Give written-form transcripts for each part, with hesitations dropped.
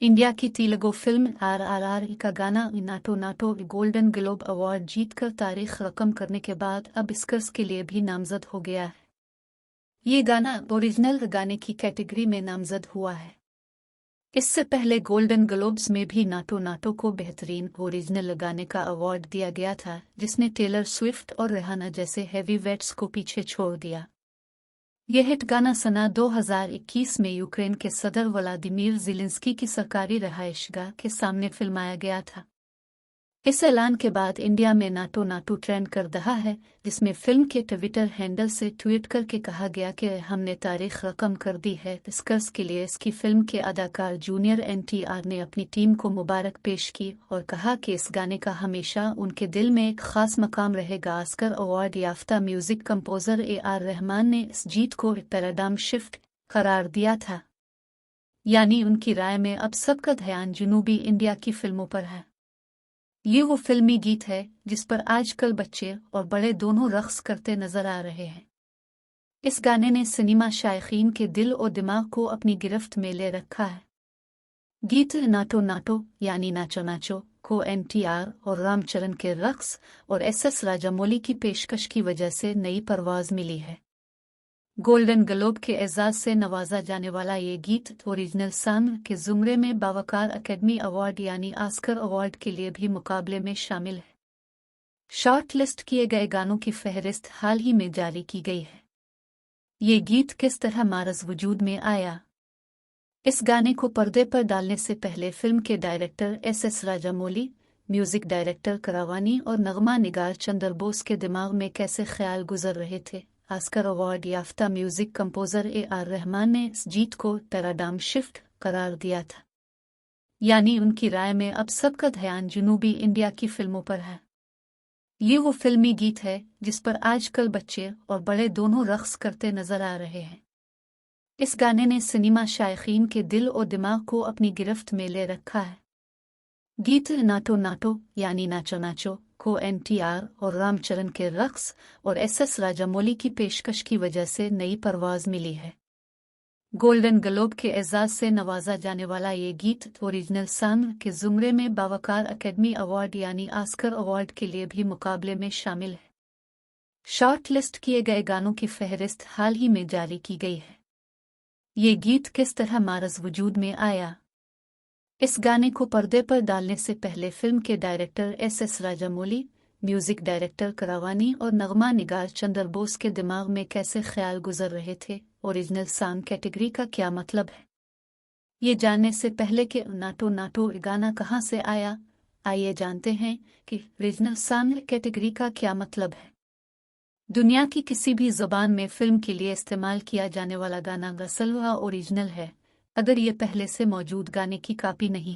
India की Telugu film RRR का गाना NATO NATO golden globe award जीतकर तारीख रकम करने के बाद अब ऑस्कर्स के लिए भी नामजद हो गया है। ये गाना ओरिजिनल गाने की कैटेगरी में नामजद हुआ है। इससे पहले गोल्डन ग्लोब्स में भी नाटो नाटो को बेहतरीन ओरिजिनल गाने का अवार्ड दिया गया था, जिसने टेलर स्विफ्ट और रिहाना जैसे हेवीवेट्स को पीछे छोड़ दिया। यह हिट गाना सना 2021 में यूक्रेन के सदर व्लादिमीर ज़ेलेंस्की की सरकारी रहायशगाह के सामने फिल्माया गया था। इस ऐलान के बाद इंडिया में नाटो नाटो ट्रेंड कर रहा है, जिसमें फिल्म के ट्विटर हैंडल से ट्वीट करके कहा गया कि हमने तारीख रकम कर दी है। ऑस्कर्स के लिए इसकी फिल्म के अदाकार जूनियर NTR ने अपनी टीम को मुबारक पेश की और कहा कि इस गाने का हमेशा उनके दिल में एक खास मकाम रहेगा। ऑस्कर अवार्ड याफ्ता म्यूजिक कंपोजर AR रहमान ने इस जीत को पैराडाइम शिफ्ट करार दिया था, यानी उनकी राय में अब सबका ध्यान जनूबी इंडिया की फिल्मों पर है। ये वो फिल्मी गीत है जिस पर आजकल बच्चे और बड़े दोनों रक्स करते नजर आ रहे हैं। इस गाने ने सिनेमा शायकीन के दिल और दिमाग को अपनी गिरफ्त में ले रखा है। गीत नाटो नाटो यानी नाचो नाचो को NTR और रामचरण के रक्स और SS राजामौली की पेशकश की वजह से नई परवाज मिली है। गोल्डन ग्लोब के एजाज से नवाजा जाने वाला ये गीत ओरिजिनल सॉन्ग के जुमरे में बावकार एकेडमी अवार्ड यानी ऑस्कर अवार्ड के लिए भी मुकाबले में शामिल है। शॉर्ट लिस्ट किए गए गानों की फहरिस्त हाल ही में जारी की गई है। ये गीत किस तरह मारज वजूद में आया? इस गाने को पर्दे पर डालने से पहले फिल्म के director SS Rajamouli, music director Keeravani और नगमा निगार चंद्र बोस के दिमाग में कैसे ख्याल गुजर रहे थे? ऑस्कर अवार्ड याफ्ता म्यूजिक कंपोजर AR रहमान ने इस जीत को पैराडाइम शिफ्ट करार दिया था, यानी उनकी राय में अब सबका ध्यान जनूबी इंडिया की फिल्मों पर है। ये वो फिल्मी गीत है जिस पर आजकल बच्चे और बड़े दोनों रक्स करते नजर आ रहे हैं। इस गाने ने सिनेमा शायकीन के दिल और दिमाग को अपनी गिरफ्त में ले रखा है। गीत नाटो नाटो यानी नाचो नाचो को NTR और रामचरण के रक्स और SS राजामौली की पेशकश की वजह से नई परवाज मिली है। गोल्डन ग्लोब के एजाज से नवाजा जाने वाला ये गीत ओरिजिनल सॉन्ग के जुमरे में बावकार एकेडमी अवार्ड यानी ऑस्कर अवार्ड के लिए भी मुकाबले में शामिल है। शॉर्ट लिस्ट किए गए गानों की फहरिस्त हाल ही में जारी की गई है। ये गीत किस तरह मारज वजूद में आया? इस गाने को पर्दे पर डालने से पहले फिल्म के director SS Rajamouli, music director Keeravani और नगमा निगार चंद्र बोस के दिमाग में कैसे ख्याल गुजर रहे थे? ओरिजिनल सॉन्ग कैटेगरी का क्या मतलब है? ये जानने से पहले कि नाटो नाटो गाना कहाँ से आया, आइए जानते हैं कि ओरिजिनल सॉन्ग कैटेगरी का क्या मतलब है। दुनिया की किसी भी ज़ुबान में फिल्म के लिए इस्तेमाल किया जाने वाला गाना गसलवा ओरिजिनल है, अगर ये पहले से मौजूद गाने की कॉपी नहीं।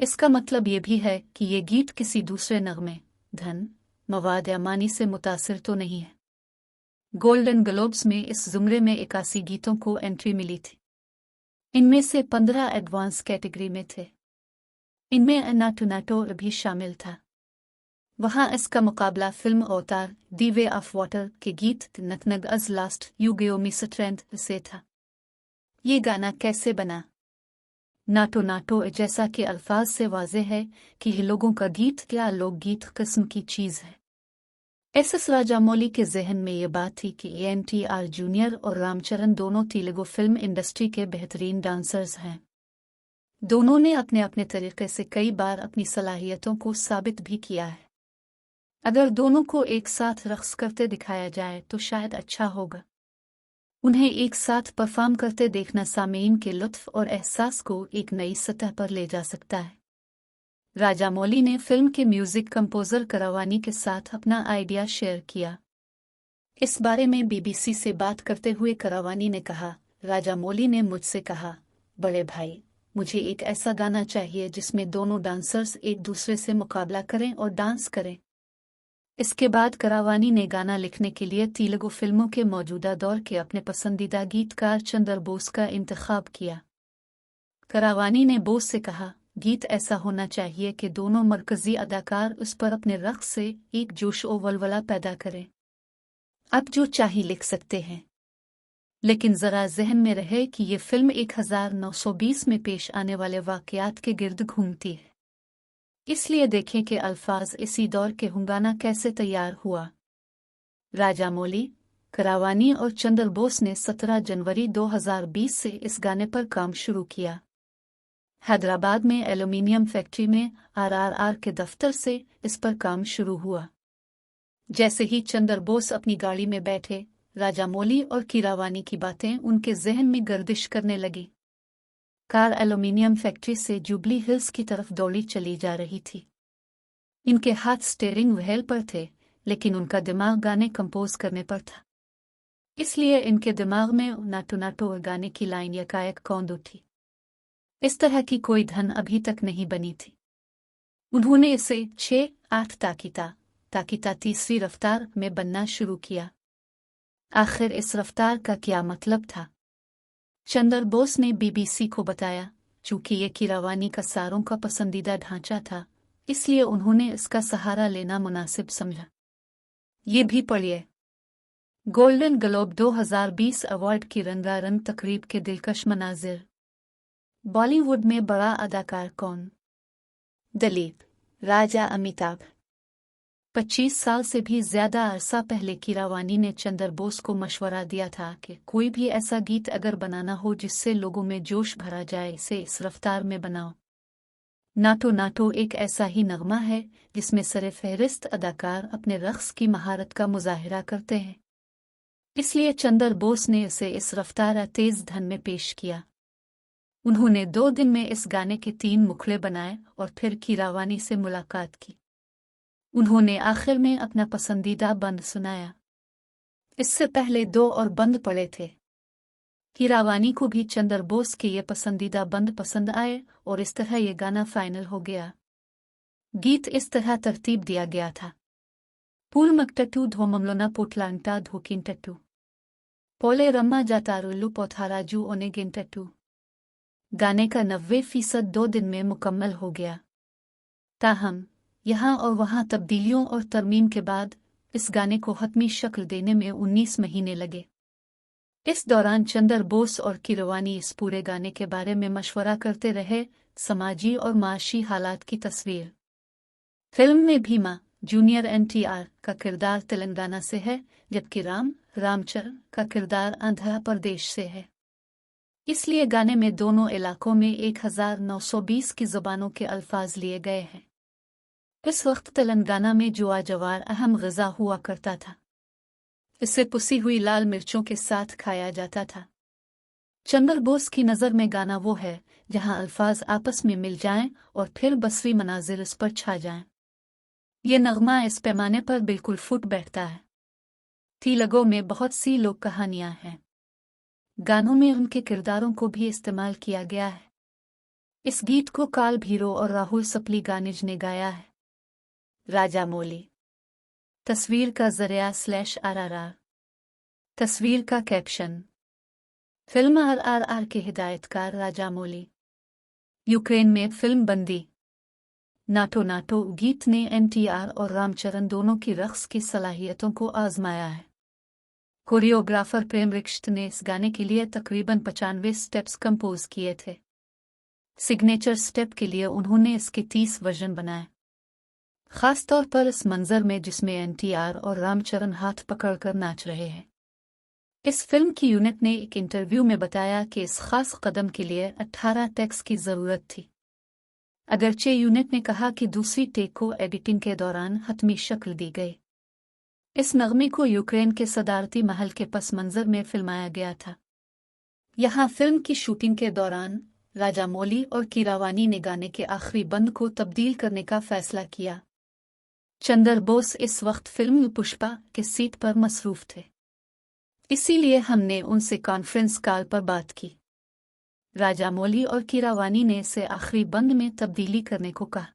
इसका मतलब ये भी है कि ये गीत किसी दूसरे नगमे, धन, मवाद या मानी से मुतासिर तो नहीं है। गोल्डन ग्लोब्स में इस जुमरे में 81 गीतों को एंट्री मिली थी। इनमें से 15 एडवांस कैटेगरी में थे। इनमें नाटो नाटो भी शामिल था। वहाँ इसका मुकाबला फिल्म अवतार दी वे ऑफ वाटर के गीत नकनग अज लास्ट यू गयो मी स्ट्रेंथ से था। ये गाना कैसे बना? नाटो नाटो जैसा कि अल्फाज से वाज़े है कि ये लोगों का गीत या लोकगीत किस्म की चीज़ है। SS राजामौली के जहन में ये बात थी कि NTR जूनियर और रामचरण दोनों तेलुगु फिल्म इंडस्ट्री के बेहतरीन डांसर्स हैं। दोनों ने अपने अपने तरीके से कई बार अपनी सलाहियतों को साबित भी किया है। अगर दोनों को एक साथ रक्स करते दिखाया जाए तो शायद अच्छा होगा। उन्हें एक साथ परफॉर्म करते देखना सामीन के लुत्फ और एहसास को एक नई सतह पर ले जा सकता है। राजामौली ने फिल्म के म्यूजिक कंपोजर करावानी के साथ अपना आइडिया शेयर किया। इस बारे में BBC से बात करते हुए करावानी ने कहा, राजामौली ने मुझसे कहा, बड़े भाई, मुझे एक ऐसा गाना चाहिए जिसमें दोनों डांसर्स एक दूसरे से मुकाबला करें और डांस करें। इसके बाद करावानी ने गाना लिखने के लिए तेलुगु फिल्मों के मौजूदा दौर के अपने पसंदीदा गीतकार चंद्र बोस का इंतखाब किया। करावानी ने बोस से कहा, गीत ऐसा होना चाहिए कि दोनों मरकजी अदाकार उस पर अपने रक्स से एक जोश और वलवला पैदा करें। आप जो चाहे लिख सकते हैं, लेकिन ज़रा जहन में रहे कि ये फिल्म 1920 में पेश आने वाले वाक़यात के गिर्द घूमती है। इसलिए देखें कि अल्फाज इसी दौर के हंगामा कैसे तैयार हुआ। राजामौली, करावानी और चंद्र बोस ने 17 जनवरी 2020 से इस गाने पर काम शुरू किया। हैदराबाद में एल्यूमीनियम फैक्ट्री में आरआरआर के दफ्तर से इस पर काम शुरू हुआ। जैसे ही चंद्र बोस अपनी गाड़ी में बैठे, राजामौली और कीरावानी की बातें उनके जहन में गर्दिश करने लगी। कार एल्यूमीनियम फैक्ट्री से जुबली हिल्स की तरफ दौड़ी चली जा रही थी। इनके हाथ स्टीयरिंग व्हील पर थे, लेकिन उनका दिमाग गाने कंपोज करने पर था। इसलिए इनके दिमाग में नाटो नाटो और गाने की लाइन यकायक कौंध उठी। इस तरह की कोई धन अभी तक नहीं बनी थी। उन्होंने इसे 6-8 ताकीता तीसरी रफ्तार में बनना शुरू किया। आखिर इस रफ्तार का क्या मतलब था? चंद्र बोस ने बीबीसी को बताया, चूंकि ये कीरावानी का सारों का पसंदीदा ढांचा था, इसलिए उन्होंने इसका सहारा लेना मुनासिब समझा। ये भी पढ़िए। गोल्डन ग्लोब 2020 अवार्ड की रंगारंग तकरीब के दिलकश मनाजिर। बॉलीवुड में बड़ा अदाकार कौन? दिलीप, राजा अमिताभ। 25 साल से भी ज्यादा अरसा पहले कीरावानी ने चंद्र बोस को मशवरा दिया था कि कोई भी ऐसा गीत अगर बनाना हो जिससे लोगों में जोश भरा जाए, इसे इस रफ्तार में बनाओ। नाटो नाटो एक ऐसा ही नगमा है जिसमें सरे-फहरिस्त अदाकार अपने रक़्स की महारत का मुजाहिरा करते हैं। इसलिए चंद्र बोस ने इसे इस रफ्तार तेज धन में पेश किया। उन्होंने 2 दिन में इस गाने के 3 मुखड़े बनाए और फिर कीरावानी से मुलाकात की। उन्होंने आखिर में अपना पसंदीदा बंद सुनाया। इससे पहले 2 और बंद पड़े थे। कीरावानी को भी चंद्र बोस के ये पसंदीदा बंद पसंद आए और इस तरह ये गाना फाइनल हो गया। गीत इस तरह तरतीब दिया गया था। पूल मकटटू धोममलोना पोटलांटा धोकिंटटू पोले रम्मा जातारुल्लू पोथाराजू ओनेगिंटटू। गाने का 90% 2 दिन में मुकम्मल हो गया। ताहम यहाँ और वहाँ तब्दीलियों और तरमीम के बाद इस गाने को हतमी शक्ल देने में 19 महीने लगे। इस दौरान चंद्र बोस और कीरावानी इस पूरे गाने के बारे में मशवरा करते रहे। समाजी और माशी हालात की तस्वीर। फिल्म में भीमा जूनियर NTR का किरदार तेलंगाना से है, जबकि रामचरण का किरदार आंध्र प्रदेश से है। इसलिए गाने में दोनों इलाकों में 1920 की ज़बानों के अल्फाज लिए गए हैं। इस वक्त तेलंगाना में जुआ जवार अहम ग़िज़ा हुआ करता था। इसे पुसी हुई लाल मिर्चों के साथ खाया जाता था। चंद्र बोस की नज़र में गाना वो है जहां अल्फाज आपस में मिल जाएं और फिर बसरी मनाजिर इस पर छा जाएं। ये नगमा इस पैमाने पर बिल्कुल फुट बैठता है। तेलुगु में बहुत सी लोक कहानियां हैं। गानों में उनके किरदारों को भी इस्तेमाल किया गया है। इस गीत को काल भीरो और राहुल सप्लीगानिज ने गाया है। राजामौली। तस्वीर का ज़रिया /RRR। तस्वीर का कैप्शन। फिल्म RRR के हिदायतकार राजामौली। यूक्रेन में फिल्म बंदी। नाटो नाटो गीत ने NTR और रामचरण दोनों की रक़्स की सलाहियतों को आजमाया है। कोरियोग्राफर प्रेम रिक्ष्ट ने इस गाने के लिए तकरीबन 95 स्टेप्स कंपोज किए थे। सिग्नेचर स्टेप के लिए उन्होंने इसके 30 वर्जन बनाए। खास तौर पर इस मंजर में जिसमें NTR और रामचरण हाथ पकड़कर नाच रहे हैं। इस फिल्म की यूनिट ने एक इंटरव्यू में बताया कि इस खास कदम के लिए 18 टेक्स की ज़रूरत थी। अगरचे यूनिट ने कहा कि दूसरी टेक को एडिटिंग के दौरान हतमी शक्ल दी गई। इस नगमे को यूक्रेन के सदारती महल के पस मंजर में फिल्माया गया था। यहाँ फिल्म की शूटिंग के दौरान राजामौली और कीरावानी ने गाने के आखिरी बंद को तब्दील करने का फैसला किया। चंद्र बोस इस वक्त फिल्म पुष्पा के सीट पर मसरूफ थे, इसीलिए हमने उनसे कॉन्फ्रेंस कॉल पर बात की। राजामौली और कीरावानी ने इसे आखिरी बंद में तब्दीली करने को कहा।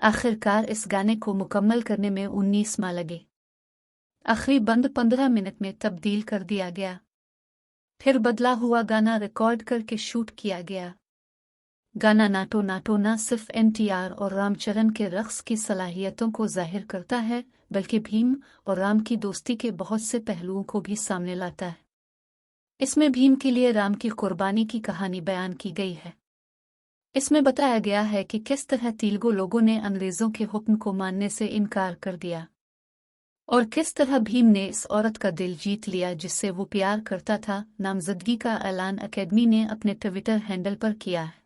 आखिरकार इस गाने को मुकम्मल करने में 19 माह लगे। आखिरी बंद 15 मिनट में तब्दील कर दिया गया। फिर बदला हुआ गाना रिकॉर्ड करके शूट किया गया। गाना नाटो नाटो न सिर्फ NTR और रामचरण के रक़्स की सलाहियतों को जाहिर करता है, बल्कि भीम और राम की दोस्ती के बहुत से पहलुओं को भी सामने लाता है। इसमें भीम के लिए राम की कुर्बानी की कहानी बयान की गई है। इसमें बताया गया है कि किस तरह तेलुगु लोगों ने अंग्रेजों के हुक्म को मानने से इनकार कर दिया और किस तरह भीम ने इस औरत का दिल जीत लिया जिससे वो प्यार करता था। नामजदगी का ऐलान अकेडमी ने अपने ट्विटर हैंडल पर किया है।